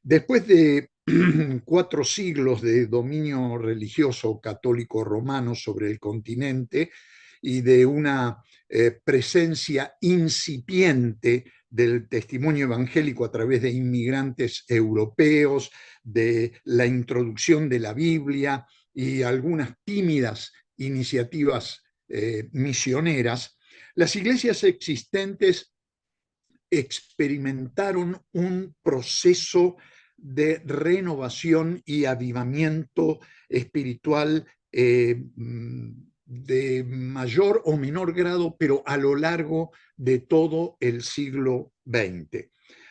Después de 4 siglos de dominio religioso católico romano sobre el continente y de una presencia incipiente del testimonio evangélico a través de inmigrantes europeos, de la introducción de la Biblia y algunas tímidas iniciativas misioneras, las iglesias existentes experimentaron un proceso de renovación y avivamiento espiritual de mayor o menor grado, pero a lo largo de todo el siglo XX.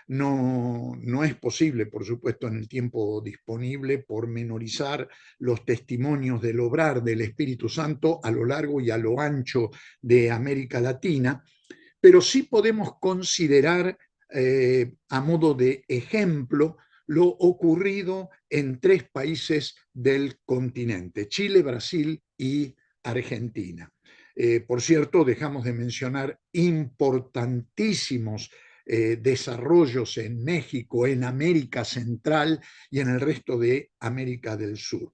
No es posible, por supuesto, en el tiempo disponible, pormenorizar los testimonios del obrar del Espíritu Santo a lo largo y a lo ancho de América Latina, pero sí podemos considerar a modo de ejemplo lo ocurrido en 3 países del continente: Chile, Brasil y Argentina. Por cierto, dejamos de mencionar importantísimos desarrollos en México, en América Central y en el resto de América del Sur.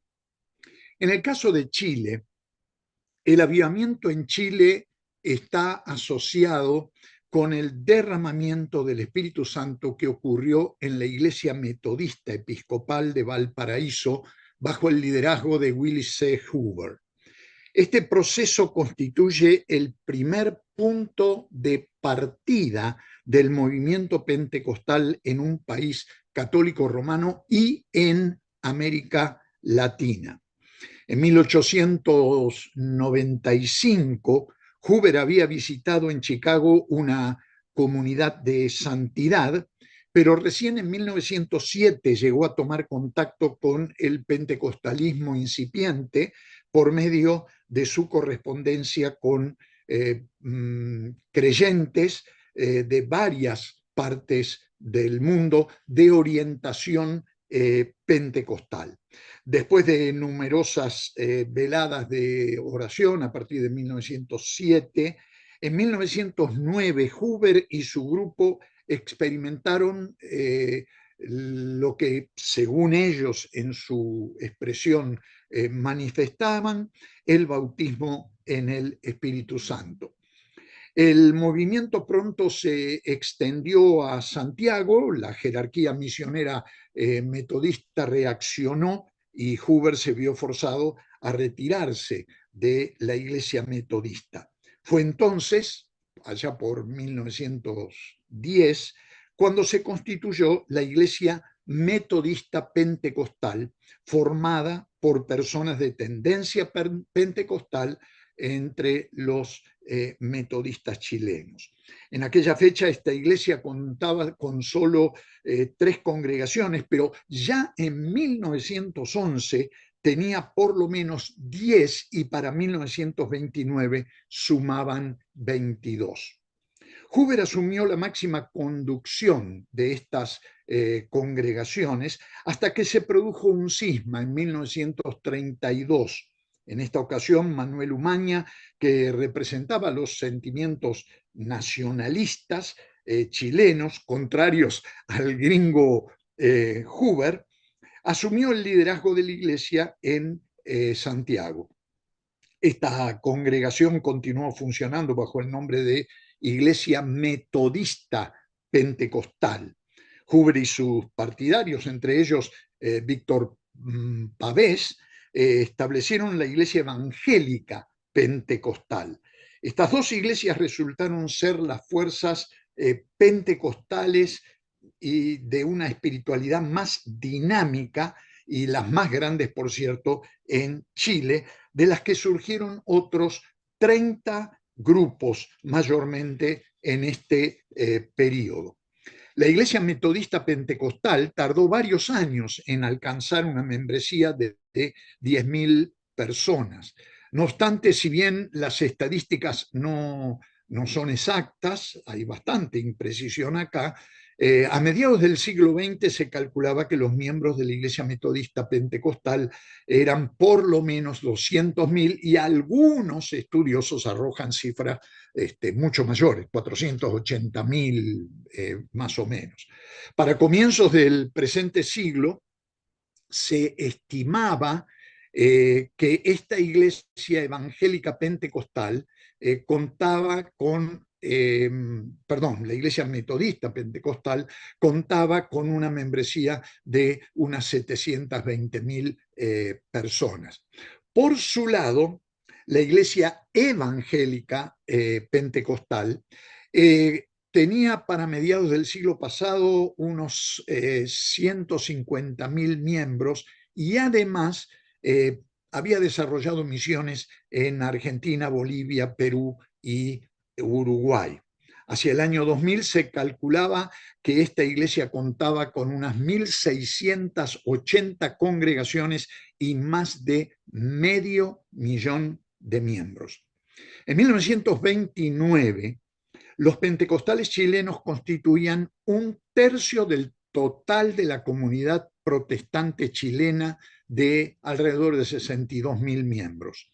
En el caso de Chile, el avivamiento en Chile está asociado con el derramamiento del Espíritu Santo que ocurrió en la Iglesia Metodista Episcopal de Valparaíso bajo el liderazgo de Willis C. Hoover. Este proceso constituye el primer punto de partida del movimiento pentecostal en un país católico romano y en América Latina. En 1895, Hoover había visitado en Chicago una comunidad de santidad, pero recién en 1907 llegó a tomar contacto con el pentecostalismo incipiente por medio de su correspondencia con creyentes de varias partes del mundo de orientación pentecostal. Después de numerosas veladas de oración a partir de 1907, en 1909 Hoover y su grupo experimentaron lo que, según ellos en su expresión manifestaban, el bautismo en el Espíritu Santo. El movimiento pronto se extendió a Santiago, la jerarquía misionera metodista reaccionó y Hoover se vio forzado a retirarse de la iglesia metodista. Fue entonces, allá por 1910, cuando se constituyó la iglesia metodista pentecostal, formada por personas de tendencia pentecostal entre los metodistas chilenos. En aquella fecha esta iglesia contaba con solo 3 congregaciones, pero ya en 1911 tenía por lo menos 10 y para 1929 sumaban 22. Hoover asumió la máxima conducción de estas congregaciones hasta que se produjo un cisma en 1932. En esta ocasión, Manuel Umaña, que representaba los sentimientos nacionalistas chilenos, contrarios al gringo Hoover, asumió el liderazgo de la iglesia en Santiago. Esta congregación continuó funcionando bajo el nombre de Iglesia Metodista Pentecostal. Hoover y sus partidarios, entre ellos Víctor Pavés, establecieron la Iglesia Evangélica Pentecostal. Estas 2 iglesias resultaron ser las fuerzas pentecostales y de una espiritualidad más dinámica y las más grandes, por cierto, en Chile, de las que surgieron otros 30 grupos mayormente en este periodo. La Iglesia Metodista Pentecostal tardó varios años en alcanzar una membresía de 10.000 personas. No obstante, si bien las estadísticas no son exactas, hay bastante imprecisión acá, A mediados del siglo XX se calculaba que los miembros de la Iglesia Metodista Pentecostal eran por lo menos 200.000 y algunos estudiosos arrojan cifras mucho mayores, 480.000 más o menos. Para comienzos del presente siglo se estimaba que esta iglesia evangélica pentecostal contaba con, perdón, la iglesia metodista pentecostal contaba con una membresía de unas 720.000 personas. Por su lado, la iglesia evangélica pentecostal tenía para mediados del siglo pasado unos 150.000 miembros y además había desarrollado misiones en Argentina, Bolivia, Perú y Uruguay. Hacia el año 2000 se calculaba que esta iglesia contaba con unas 1.680 congregaciones y más de 500.000 de miembros. En 1929, los pentecostales chilenos constituían un tercio del total de la comunidad protestante chilena de alrededor de 62.000 miembros.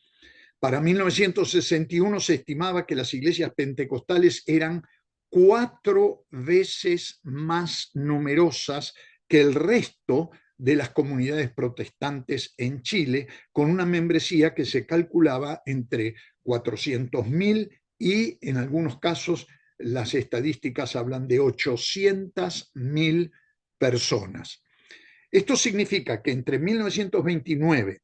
Para 1961 se estimaba que las iglesias pentecostales eran 4 veces más numerosas que el resto de las comunidades protestantes en Chile, con una membresía que se calculaba entre 400.000 y en algunos casos las estadísticas hablan de 800.000 personas. Esto significa que entre 1929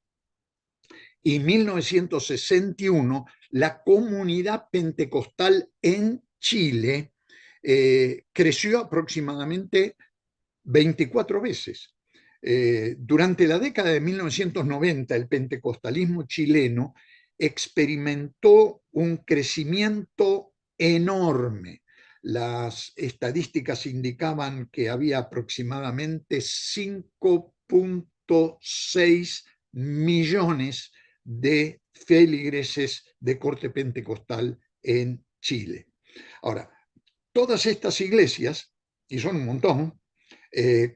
y 1961 la comunidad pentecostal en Chile creció aproximadamente 24 veces. Durante la década de 1990, el pentecostalismo chileno experimentó un crecimiento enorme. Las estadísticas indicaban que había aproximadamente 5.6 millones de feligreses de corte pentecostal en Chile. Ahora, todas estas iglesias, y son un montón,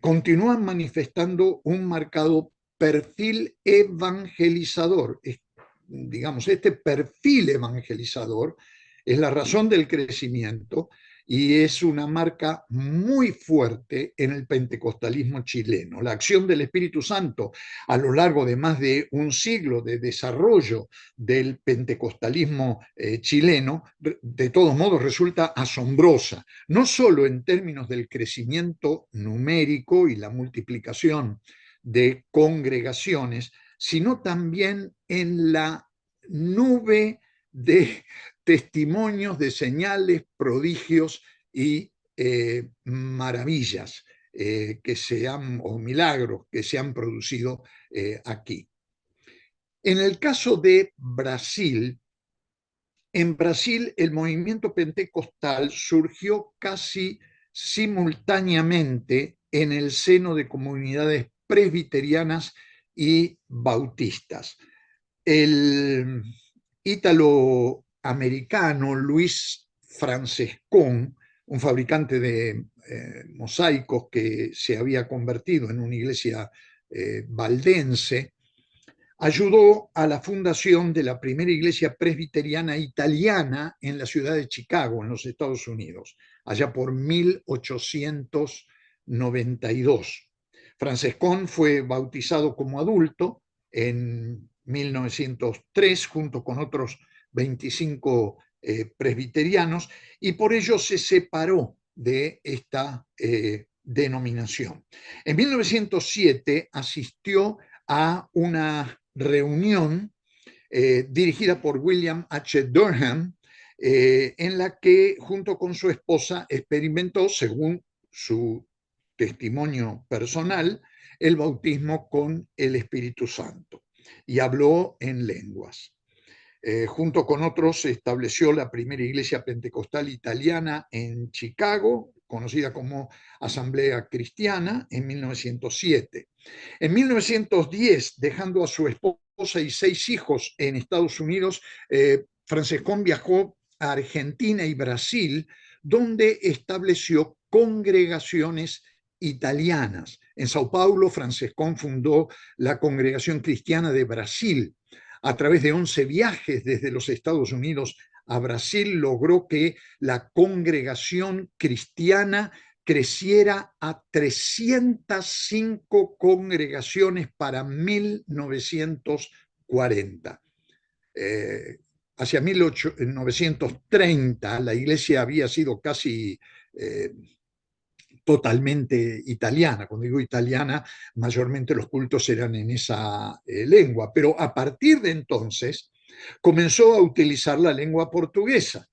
continúan manifestando un marcado perfil evangelizador. Digamos, este perfil evangelizador es la razón del crecimiento y es una marca muy fuerte en el pentecostalismo chileno. La acción del Espíritu Santo a lo largo de más de un siglo de desarrollo del pentecostalismo chileno, de todos modos resulta asombrosa, no solo en términos del crecimiento numérico y la multiplicación de congregaciones, sino también en la nube de testimonios, de señales, prodigios y maravillas o milagros que se han producido aquí. En el caso de Brasil, en Brasil el movimiento pentecostal surgió casi simultáneamente en el seno de comunidades presbiterianas y bautistas. El ítalo-americano Luis Francescón, un fabricante de mosaicos que se había convertido en una iglesia valdense, ayudó a la fundación de la primera iglesia presbiteriana italiana en la ciudad de Chicago, en los Estados Unidos, allá por 1892. Francescón fue bautizado como adulto en 1903 junto con otros 25 presbiterianos y por ello se separó de esta denominación. En 1907 asistió a una reunión dirigida por William H. Durham, en la que junto con su esposa experimentó, según su testimonio personal, el bautismo con el Espíritu Santo y habló en lenguas. Junto con otros estableció la primera iglesia pentecostal italiana en Chicago, conocida como Asamblea Cristiana, en 1907. En 1910, dejando a su esposa y 6 hijos en Estados Unidos, Francescón viajó a Argentina y Brasil, donde estableció congregaciones italianas. En Sao Paulo, Francescón fundó la Congregación Cristiana de Brasil. A través de 11 viajes desde los Estados Unidos a Brasil, logró que la congregación cristiana creciera a 305 congregaciones para 1940. Hacia 1930 la iglesia había sido casi totalmente italiana. Cuando digo italiana, mayormente los cultos eran en esa lengua, pero a partir de entonces comenzó a utilizar la lengua portuguesa.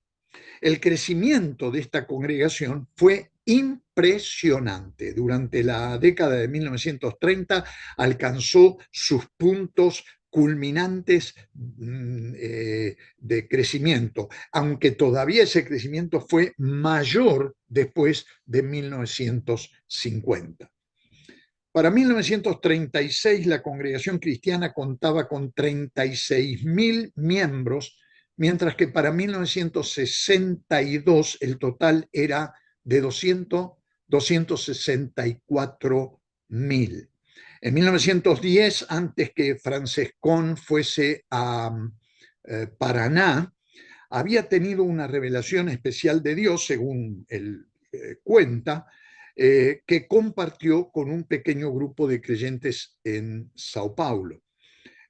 El crecimiento de esta congregación fue impresionante. Durante la década de 1930 alcanzó sus puntos culminantes de crecimiento, aunque todavía ese crecimiento fue mayor después de 1950. Para 1936 la congregación cristiana contaba con 36.000 miembros, mientras que para 1962 el total era de 264.000. En 1910, antes que Francescón fuese a Paraná, había tenido una revelación especial de Dios, según él cuenta, que compartió con un pequeño grupo de creyentes en Sao Paulo.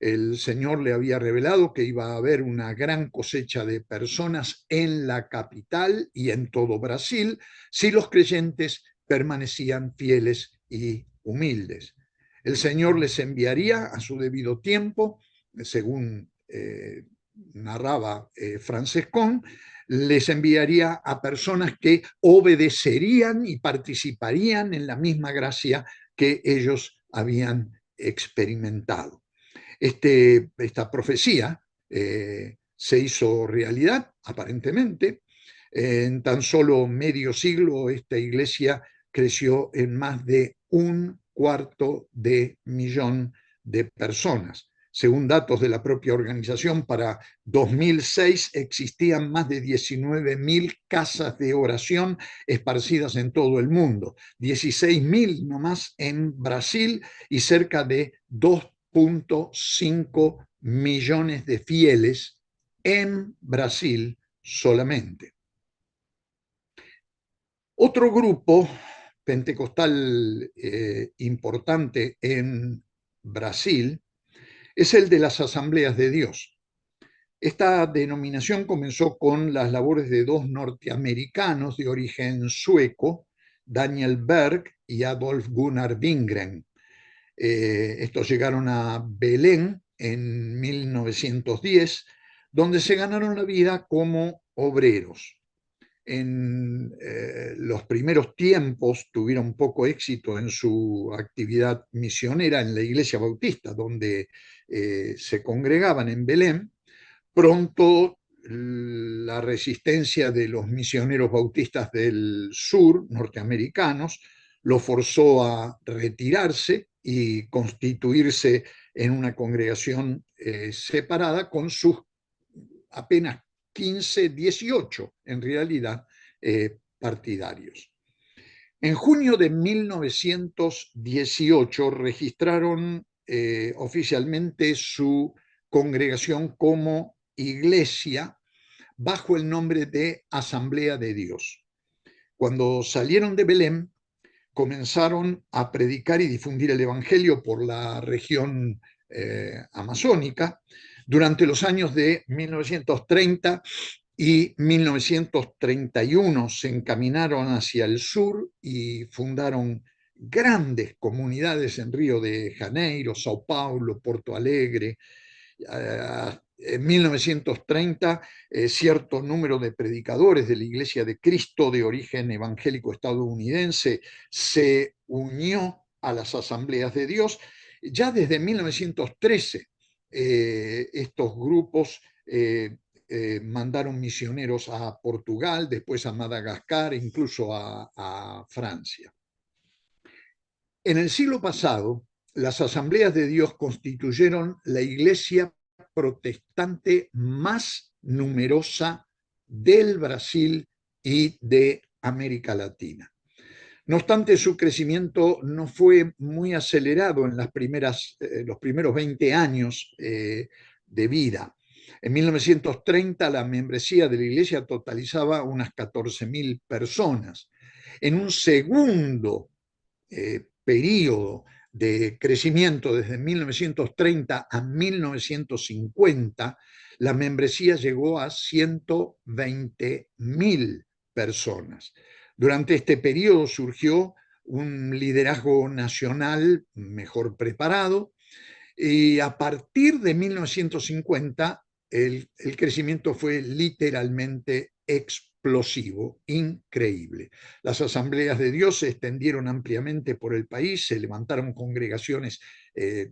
El Señor le había revelado que iba a haber una gran cosecha de personas en la capital y en todo Brasil si los creyentes permanecían fieles y humildes. El Señor les enviaría a su debido tiempo, según narraba Francescón, les enviaría a personas que obedecerían y participarían en la misma gracia que ellos habían experimentado. Esta profecía se hizo realidad, aparentemente. En tan solo medio siglo, esta iglesia creció en más de 250.000 de personas. Según datos de la propia organización, para 2006 existían más de 19.000 casas de oración esparcidas en todo el mundo, 16.000 nomás en Brasil y cerca de 2,5 millones de fieles en Brasil solamente. Otro grupo pentecostal importante en Brasil es el de las Asambleas de Dios. Esta denominación comenzó con las labores de dos norteamericanos de origen sueco, Daniel Berg y Adolf Gunnar Wingren. Estos llegaron a Belén en 1910, donde se ganaron la vida como obreros. En los primeros tiempos tuvieron poco éxito en su actividad misionera en la iglesia bautista, donde se congregaban en Belén. Pronto la resistencia de los misioneros bautistas del sur, norteamericanos, lo forzó a retirarse y constituirse en una congregación separada con sus apenas 15, 18 en realidad partidarios. En junio de 1918 registraron oficialmente su congregación como iglesia bajo el nombre de Asamblea de Dios. Cuando salieron de Belén, comenzaron a predicar y difundir el Evangelio por la región amazónica. Durante los años de 1930 y 1931 se encaminaron hacia el sur y fundaron grandes comunidades en Río de Janeiro, Sao Paulo, Porto Alegre. En 1930, cierto número de predicadores de la Iglesia de Cristo de origen evangélico estadounidense se unió a las Asambleas de Dios. Ya desde 1913, estos grupos mandaron misioneros a Portugal, después a Madagascar, incluso a Francia. En el siglo pasado, las Asambleas de Dios constituyeron la iglesia protestante más numerosa del Brasil y de América Latina. No obstante, su crecimiento no fue muy acelerado en los primeros 20 años de vida. En 1930 la membresía de la iglesia totalizaba unas 14.000 personas. En un segundo periodo de crecimiento desde 1930 a 1950, la membresía llegó a 120.000 personas. Durante este periodo surgió un liderazgo nacional mejor preparado y a partir de 1950 el crecimiento fue literalmente explosivo, increíble. Las asambleas de Dios se extendieron ampliamente por el país, se levantaron congregaciones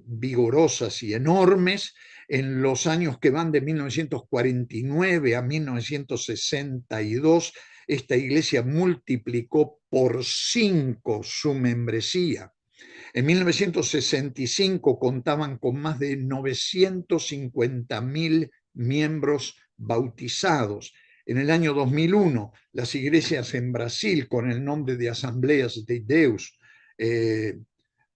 vigorosas y enormes. En los años que van de 1949 a 1962, esta iglesia multiplicó por 5 su membresía. En 1965 contaban con más de 950.000 miembros bautizados. En el año 2001, las iglesias en Brasil, con el nombre de Asambleas de Deus,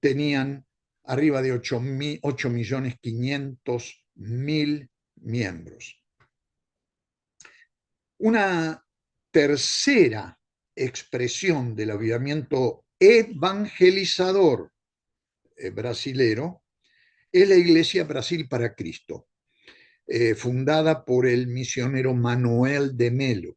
tenían arriba de 8.500.000 miembros. Una tercera expresión del avivamiento evangelizador brasilero es la Iglesia Brasil para Cristo, fundada por el misionero Manuel de Melo.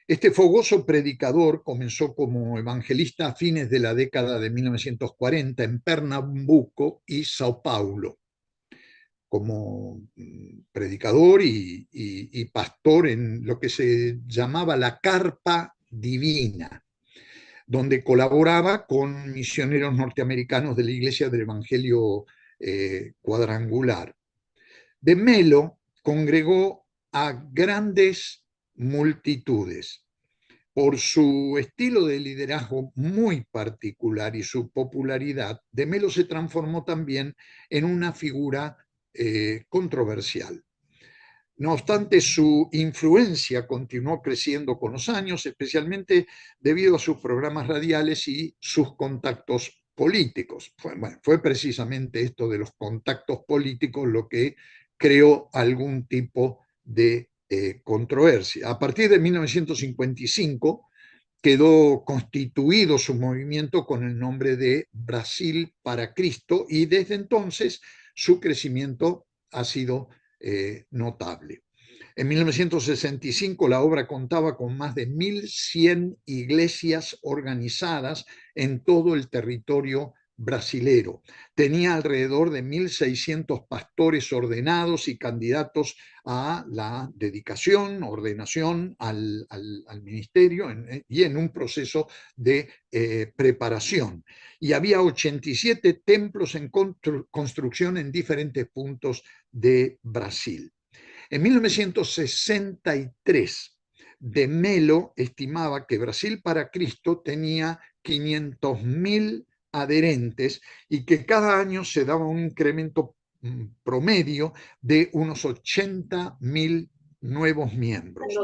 Este fogoso predicador comenzó como evangelista a fines de la década de 1940 en Pernambuco y Sao Paulo, como predicador y pastor en lo que se llamaba la carpa divina, donde colaboraba con misioneros norteamericanos de la Iglesia del Evangelio Cuadrangular. De Melo congregó a grandes multitudes. Por su estilo de liderazgo muy particular y su popularidad, De Melo se transformó también en una figura controversial. No obstante, su influencia continuó creciendo con los años, especialmente debido a sus programas radiales y sus contactos políticos. Fue precisamente esto de los contactos políticos lo que creó algún tipo de controversia. A partir de 1955 quedó constituido su movimiento con el nombre de Brasil para Cristo y desde entonces su crecimiento ha sido notable. En 1965 la obra contaba con más de 1.100 iglesias organizadas en todo el territorio brasilero. Tenía alrededor de 1.600 pastores ordenados y candidatos a la dedicación, ordenación al ministerio y en un proceso de preparación. Y había 87 templos en construcción en diferentes puntos de Brasil. En 1963, De Melo estimaba que Brasil para Cristo tenía 500.000 adherentes y que cada año se daba un incremento promedio de unos 80.000 nuevos miembros.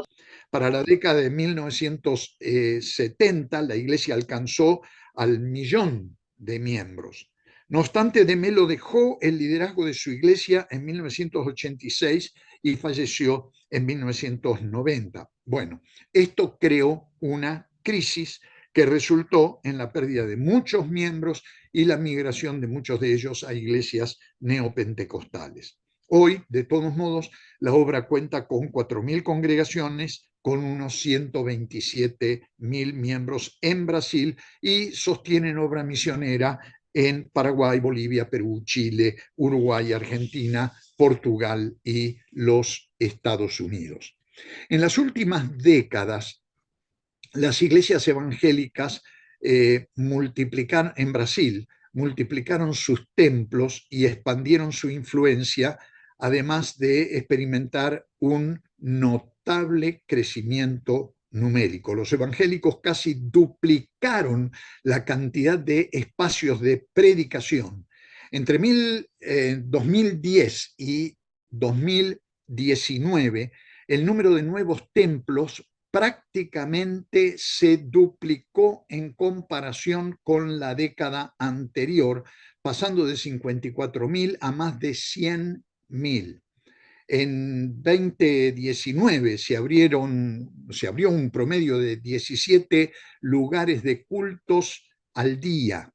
Para la década de 1970, la iglesia alcanzó al 1.000.000 de miembros. No obstante, De Melo dejó el liderazgo de su iglesia en 1986 y falleció en 1990. Bueno, esto creó una crisis que resultó en la pérdida de muchos miembros y la migración de muchos de ellos a iglesias neopentecostales. Hoy, de todos modos, la obra cuenta con 4.000 congregaciones, con unos 127.000 miembros en Brasil y sostienen obra misionera en Paraguay, Bolivia, Perú, Chile, Uruguay, Argentina, Portugal y los Estados Unidos. En las últimas décadas, las iglesias evangélicas multiplicaron en Brasil, multiplicaron sus templos y expandieron su influencia, además de experimentar un notable crecimiento numérico. Los evangélicos casi duplicaron la cantidad de espacios de predicación. Entre 2010 y 2019, el número de nuevos templos prácticamente se duplicó en comparación con la década anterior, pasando de 54.000 a más de 100.000. En 2019 se abrió un promedio de 17 lugares de cultos al día.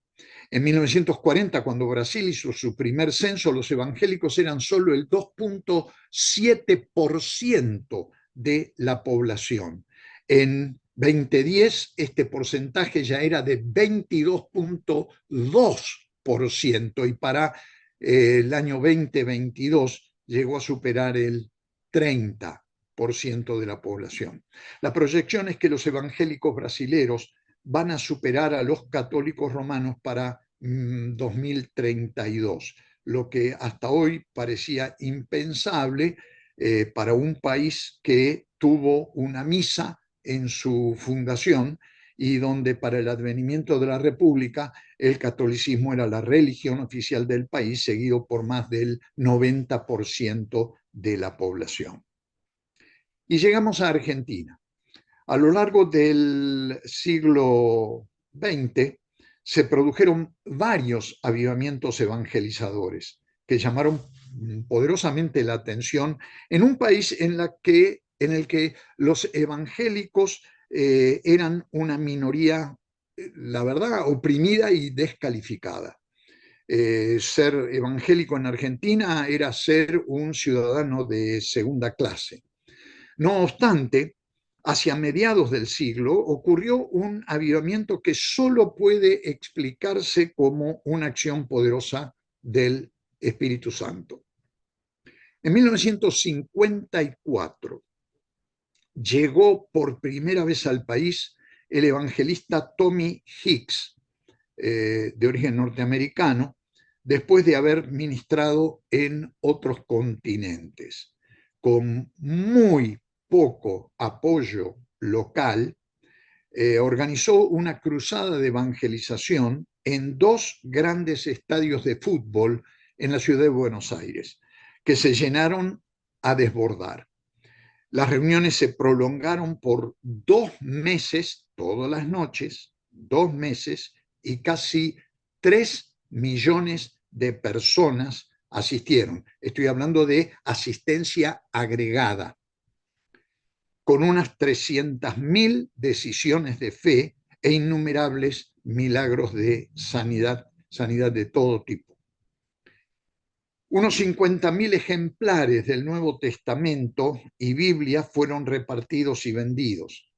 En 1940, cuando Brasil hizo su primer censo, los evangélicos eran solo el 2.7% de la población. En 2010, este porcentaje ya era de 22.2% y para el año 2022 llegó a superar el 30% de la población. La proyección es que los evangélicos brasileros van a superar a los católicos romanos para 2032, lo que hasta hoy parecía impensable para un país que tuvo una misa en su fundación y donde para el advenimiento de la República el catolicismo era la religión oficial del país, seguido por más del 90% de la población. Y llegamos a Argentina. A lo largo del siglo XX se produjeron varios avivamientos evangelizadores que llamaron poderosamente la atención en un país en el que los evangélicos eran una minoría, la verdad, oprimida y descalificada. Ser evangélico en Argentina era ser un ciudadano de segunda clase. No obstante, hacia mediados del siglo ocurrió un avivamiento que solo puede explicarse como una acción poderosa del Espíritu Santo. En 1954 llegó por primera vez al país el evangelista Tommy Hicks, de origen norteamericano, después de haber ministrado en otros continentes. Con muy poco apoyo local, organizó una cruzada de evangelización en 2 grandes estadios de fútbol en la ciudad de Buenos Aires, que se llenaron a desbordar. Las reuniones se prolongaron por 2 meses, todas las noches, 2 meses, y casi 3 millones de personas asistieron. Estoy hablando de asistencia agregada, con unas 300.000 decisiones de fe e innumerables milagros de sanidad de todo tipo. Unos 50.000 ejemplares del Nuevo Testamento y Biblia fueron repartidos y vendidos.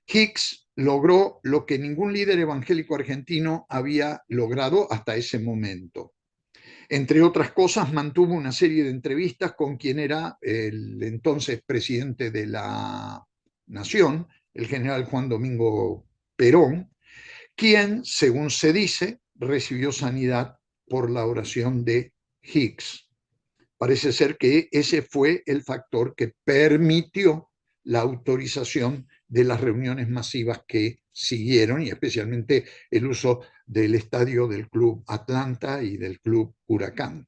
Hicks logró lo que ningún líder evangélico argentino había logrado hasta ese momento. Entre otras cosas, mantuvo una serie de entrevistas con quien era el entonces presidente de la Nación, el general Juan Domingo Perón, quien, según se dice, recibió sanidad por la oración de Hicks. Parece ser que ese fue el factor que permitió la autorización de las reuniones masivas que siguieron, y especialmente el uso del estadio del Club Atlanta y del Club Huracán.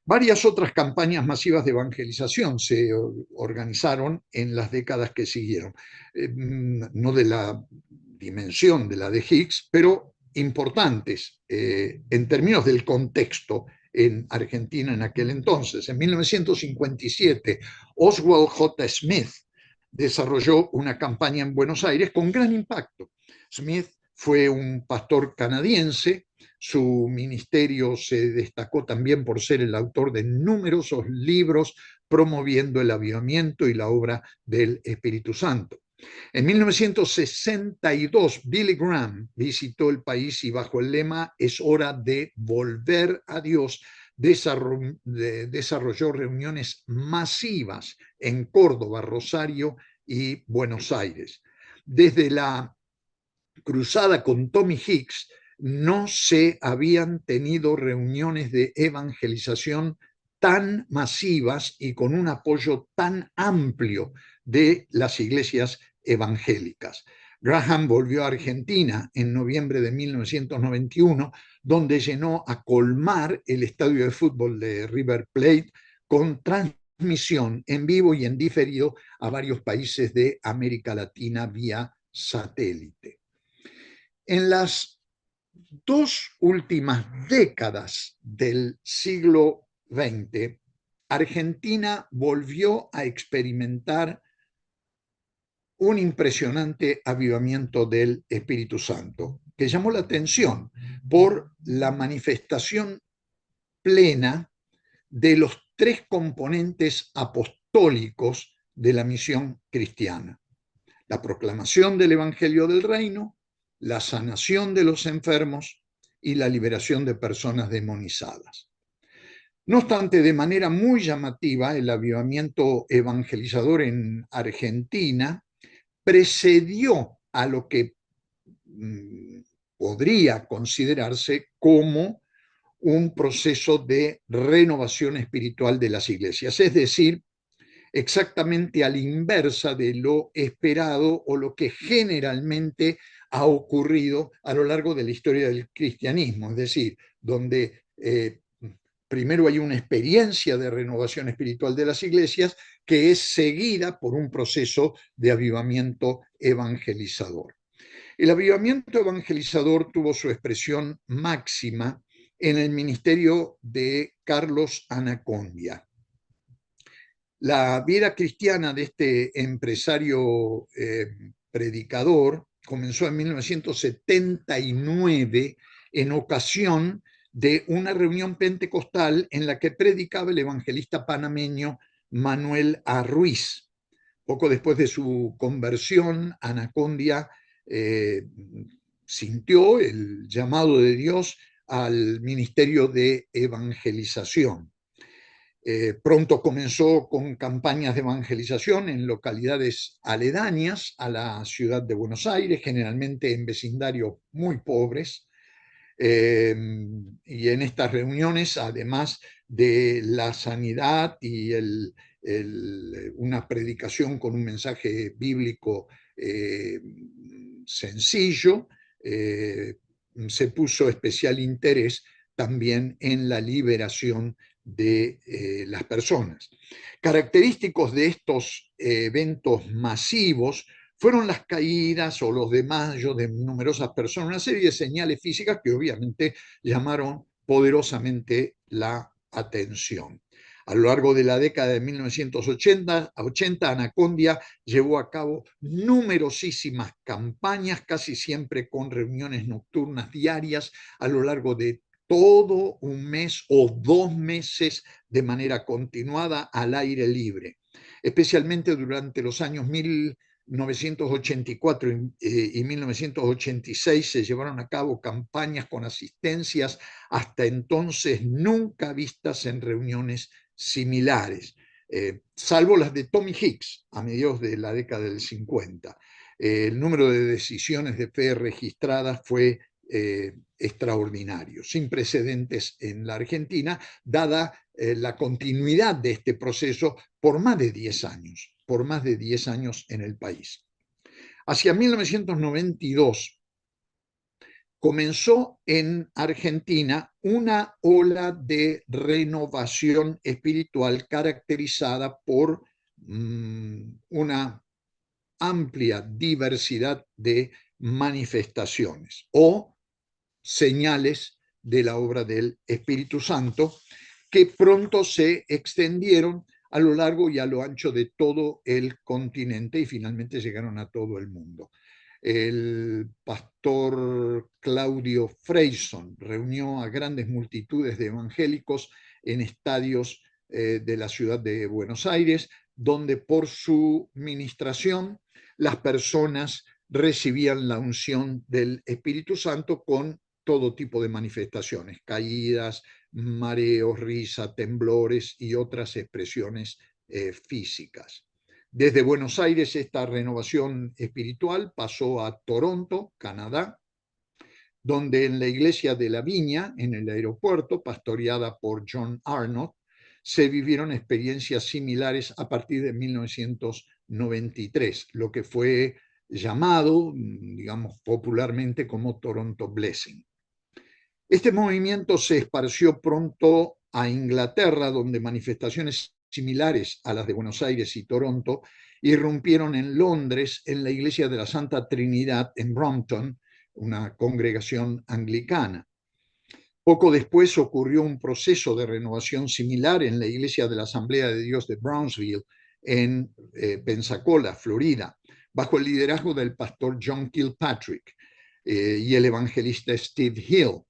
Varias otras campañas masivas de evangelización se organizaron en las décadas que siguieron, no de la dimensión de la de Hicks, pero importantes en términos del contexto en Argentina en aquel entonces. En 1957, Oswald J. Smith desarrolló una campaña en Buenos Aires con gran impacto. Smith fue un pastor canadiense. Su ministerio se destacó también por ser el autor de numerosos libros promoviendo el avivamiento y la obra del Espíritu Santo. En 1962, Billy Graham visitó el país y bajo el lema "Es hora de volver a Dios", desarrolló reuniones masivas en Córdoba, Rosario y Buenos Aires. Desde la cruzada con Tommy Hicks, no se habían tenido reuniones de evangelización tan masivas y con un apoyo tan amplio de las iglesias evangélicas. Graham volvió a Argentina en noviembre de 1991, donde llenó a colmar el estadio de fútbol de River Plate con transmisión en vivo y en diferido a varios países de América Latina vía satélite. En las dos últimas décadas del siglo XX, Argentina volvió a experimentar un impresionante avivamiento del Espíritu Santo, que llamó la atención por la manifestación plena de los tres componentes apostólicos de la misión cristiana: la proclamación del Evangelio del Reino, la sanación de los enfermos y la liberación de personas demonizadas. No obstante, de manera muy llamativa, el avivamiento evangelizador en Argentina precedió a lo que podría considerarse como un proceso de renovación espiritual de las iglesias, es decir, exactamente a la inversa de lo esperado o lo que generalmente ha ocurrido a lo largo de la historia del cristianismo, es decir, donde primero hay una experiencia de renovación espiritual de las iglesias que es seguida por un proceso de avivamiento evangelizador. El avivamiento evangelizador tuvo su expresión máxima en el ministerio de Carlos Anacondia. La vida cristiana de este empresario predicador comenzó en 1979 en ocasión de una reunión pentecostal en la que predicaba el evangelista panameño Manuel A. Ruiz. Poco después de su conversión, Anacondia sintió el llamado de Dios al ministerio de evangelización. Pronto comenzó con campañas de evangelización en localidades aledañas a la ciudad de Buenos Aires, generalmente en vecindarios muy pobres. Y en estas reuniones, además de la sanidad y una predicación con un mensaje bíblico sencillo, se puso especial interés también en la liberación de las personas. Característicos de estos eventos masivos fueron las caídas o los desmayos de numerosas personas, una serie de señales físicas que obviamente llamaron poderosamente la atención. A lo largo de la década de 1980, Anacondia llevó a cabo numerosísimas campañas, casi siempre con reuniones nocturnas diarias a lo largo de todo un mes o 2 meses de manera continuada al aire libre, especialmente durante los años 1984 y 1986 se llevaron a cabo campañas con asistencias hasta entonces nunca vistas en reuniones similares, salvo las de Tommy Hicks a mediados de la década del 50. El número de decisiones de fe registradas fue extraordinario, sin precedentes en la Argentina, dada la continuidad de este proceso por más de 10 años, en el país. Hacia 1992 comenzó en Argentina una ola de renovación espiritual caracterizada por una amplia diversidad de manifestaciones o señales de la obra del Espíritu Santo que pronto se extendieron a lo largo y a lo ancho de todo el continente y finalmente llegaron a todo el mundo. El pastor Claudio Freyson reunió a grandes multitudes de evangélicos en estadios de la ciudad de Buenos Aires, donde por su ministración las personas recibían la unción del Espíritu Santo con todo tipo de manifestaciones, caídas, mareos, risa, temblores y otras expresiones físicas. Desde Buenos Aires esta renovación espiritual pasó a Toronto, Canadá, donde en la iglesia de la Viña, en el aeropuerto, pastoreada por John Arnott, se vivieron experiencias similares a partir de 1993, lo que fue llamado, digamos, popularmente como Toronto Blessing. Este movimiento se esparció pronto a Inglaterra, donde manifestaciones similares a las de Buenos Aires y Toronto, irrumpieron en Londres en la iglesia de la Santa Trinidad en Brompton, una congregación anglicana. Poco después ocurrió un proceso de renovación similar en la iglesia de la Asamblea de Dios de Brownsville, en Pensacola, Florida, bajo el liderazgo del pastor John Kilpatrick y el evangelista Steve Hill.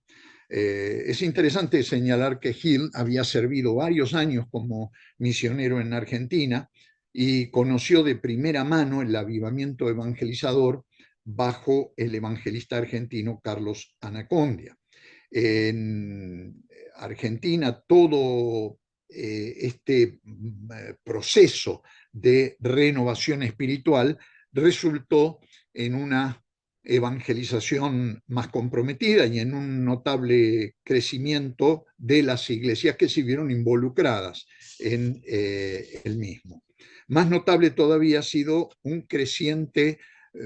Es interesante señalar que Hill había servido varios años como misionero en Argentina y conoció de primera mano el avivamiento evangelizador bajo el evangelista argentino Carlos Anacondia. En Argentina todo este proceso de renovación espiritual resultó en una evangelización más comprometida y en un notable crecimiento de las iglesias que se vieron involucradas en el mismo. Más notable todavía ha sido un creciente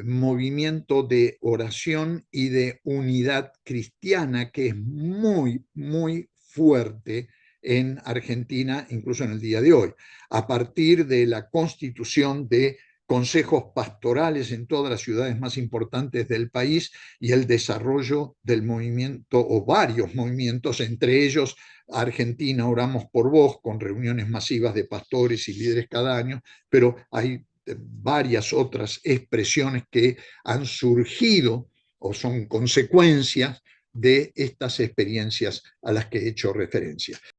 movimiento de oración y de unidad cristiana que es muy, muy fuerte en Argentina, incluso en el día de hoy, a partir de la constitución de consejos pastorales en todas las ciudades más importantes del país y el desarrollo del movimiento o varios movimientos, entre ellos Argentina Oramos por Vos, con reuniones masivas de pastores y líderes cada año, pero hay varias otras expresiones que han surgido o son consecuencias de estas experiencias a las que he hecho referencia.